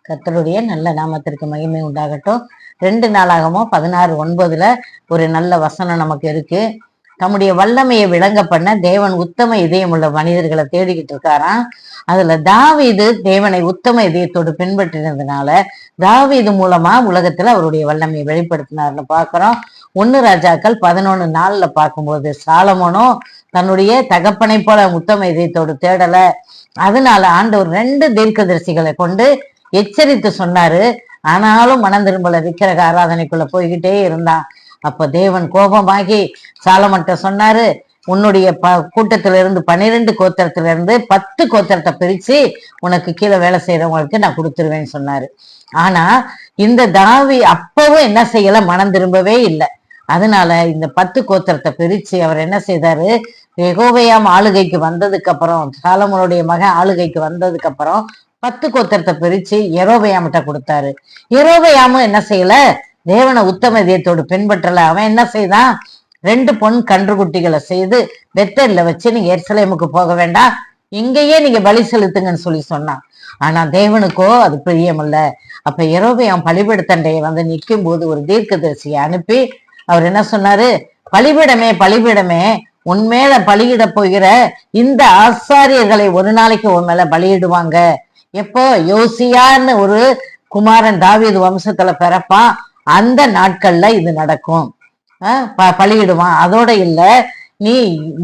கர்த்தருடைய நல்ல நாமத்திற்கு மகிமை உண்டாகட்டும். 2 நாளாகமோ 16:9 ஒரு நல்ல வசனம் நமக்கு இருக்கு. தம்முடைய வல்லமையை விளங்க பண்ண தேவன் உத்தம இதயம் உள்ள மனிதர்களை தேடிக்கிட்டு இருக்காராம். அதுல தாவீது தேவனை உத்தம இதயத்தோடு பின்பற்றினதுனால தாவீது மூலமா உலகத்துல அவருடைய வல்லமையை வெளிப்படுத்தினார்னு பாக்குறோம். 1 ராஜாக்கள் 11:4 பார்க்கும்போது சாலமோனும் தன்னுடைய தகப்பனை போல உத்தம இதயத்தோடு தேடல. அதனால ஆண்டவர் 2 தீர்க்கதரிசிகளை கொண்டு எச்சரித்து சொன்னாரு. ஆனாலும் மனம் திரும்பல, விக்கிரக ஆராதனைக்குள்ள போய்கிட்டே இருந்தான். அப்ப தேவன் கோபமாகி சாலமன்ட்ட சொன்னாரு, உன்னுடைய கூட்டத்தில இருந்து 12 கோத்திரத்தில இருந்து 10 கோத்திரத்தை பிரிச்சு உனக்கு கீழே வேலை செய்யறவங்களுக்கு நான் கொடுத்துருவேன்னு சொன்னாரு. ஆனா இந்த தாவி அப்பவும் என்ன செய்யல, மனம் திரும்பவே இல்லை. அதனால இந்த 10 கோத்திரத்தை பிரிச்சு அவர் என்ன செய்தாரு, யெகோவயாம் ஆளுகைக்கு வந்ததுக்கு அப்புறம், சாலமோனுடைய மகன் ஆளுகைக்கு வந்ததுக்கு அப்புறம் 10 கோத்திரத்தை பிரிச்சு யெரொபெயாமிட்ட கொடுத்தாரு. யெரொபெயாமும் என்ன செய்யல, தேவனை உத்தம இதயத்தோடு பின்பற்றல. அவன் என்ன செய்தான், 2 பொன் கன்றுக்குட்டிகளை செய்து பெத்தேல்ல வச்சு நீங்க எருசலேமுக்கு போக வேண்டாம், இங்கேயே நீங்க பலி செலுத்துங்கன்னு சொல்லி சொன்னான். ஆனா தேவனுக்கோ அது பிரியமல்ல. அப்ப யெரொபெயாம் பலிபீடத்தண்டையை வந்து நிற்கும் போது ஒரு தீர்க்கதரிசியை அனுப்பி அவர் என்ன சொன்னாரு, பலிபீடமே பலிபீடமே, உன் மேல பலியிட போகிற இந்த ஆசாரியர்களை ஒரு நாளைக்கு உன் மேல பலியிடுவாங்க. எப்போ யோசியான்னு ஒரு குமாரன் தாவீது வம்சத்துல பிறப்பான், அந்த நாட்கள்ல இது நடக்கும், பலியிடுவான். அதோட இல்ல, நீ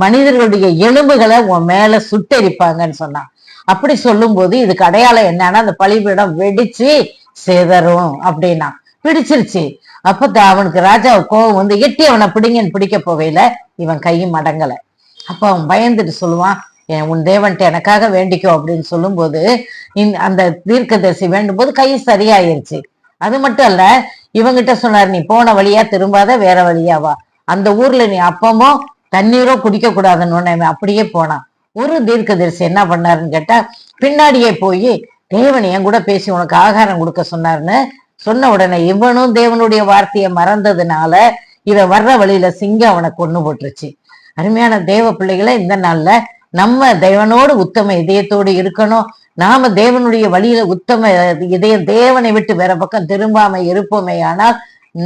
மனிதர்களுடைய எலும்புகளை உன் மேல சுட்டெரிப்பாங்கன்னு சொன்னான். அப்படி சொல்லும் போது இதுக்கு அடையாளம் என்னன்னா, அந்த பலிபீடம் வெடிச்சு சேதரும் அப்படின்னா பிடிச்சிருச்சு. அப்ப அவனுக்கு ராஜா கோவம் வந்து எட்டி அவனை பிடிங்கன்னு பிடிக்க போகையில இவன் கையும் மடங்கல. அப்ப அவன் பயந்துட்டு சொல்லுவான், உன் தேவன்ட்ட எனக்காக வேண்டிக்கோ அப்படின்னு சொல்லும் போது அந்த தீர்க்கதரிசி வேண்டும் போது கை சரியாயிருச்சு. அது மட்டும் அல்ல, இவங்கிட்ட சொன்னார், நீ போன வழியா திரும்பாத, வேற வழியாவா, அந்த ஊர்ல நீ அப்பமோ தண்ணீரோ குடிக்க கூடாதுன்னு அப்படியே போனான். ஒரு தீர்க்கதரிசி என்ன பண்ணாருன்னு கேட்டா, பின்னாடியே போய் தேவன் என் கூட பேசி உனக்கு ஆகாரம் கொடுக்க சொன்னாருன்னு சொன்ன உடனே இவனும் தேவனுடைய வார்த்தையை மறந்ததுனால இவன் வர்ற வழியில சிங்கம் அவனை கொண்டு போட்டுருச்சு. அருமையான தேவ பிள்ளைகளை, இந்த நாள்ல நம்ம தேவனோடு உத்தம இதயத்தோடு இருக்கணும். நாம தேவனுடைய வழியில உத்தம இதயம், தேவனை விட்டு வேற பக்கம் திரும்பாம இருப்போமே, ஆனால்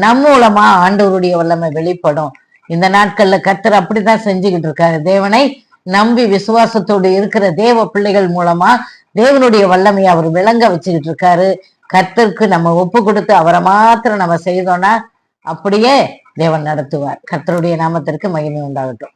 நம் மூலமா ஆண்டவருடைய வல்லமை வெளிப்படும். இந்த நாட்கள்ல கர்த்தர் அப்படித்தான் செஞ்சுக்கிட்டு இருக்காரு. தேவனை நம்பி விசுவாசத்தோடு இருக்கிற தேவ பிள்ளைகள் மூலமா தேவனுடைய வல்லமையை அவர் விளங்க வச்சுக்கிட்டு இருக்காரு. கர்த்தருக்கு நம்ம ஒப்பு கொடுத்து அவரை மாத்திரம் நம்ம செய்தோம்னா அப்படியே தேவன் நடத்துவார். கர்த்தருடைய நாமத்திற்கு மகிமை உண்டாகட்டும்.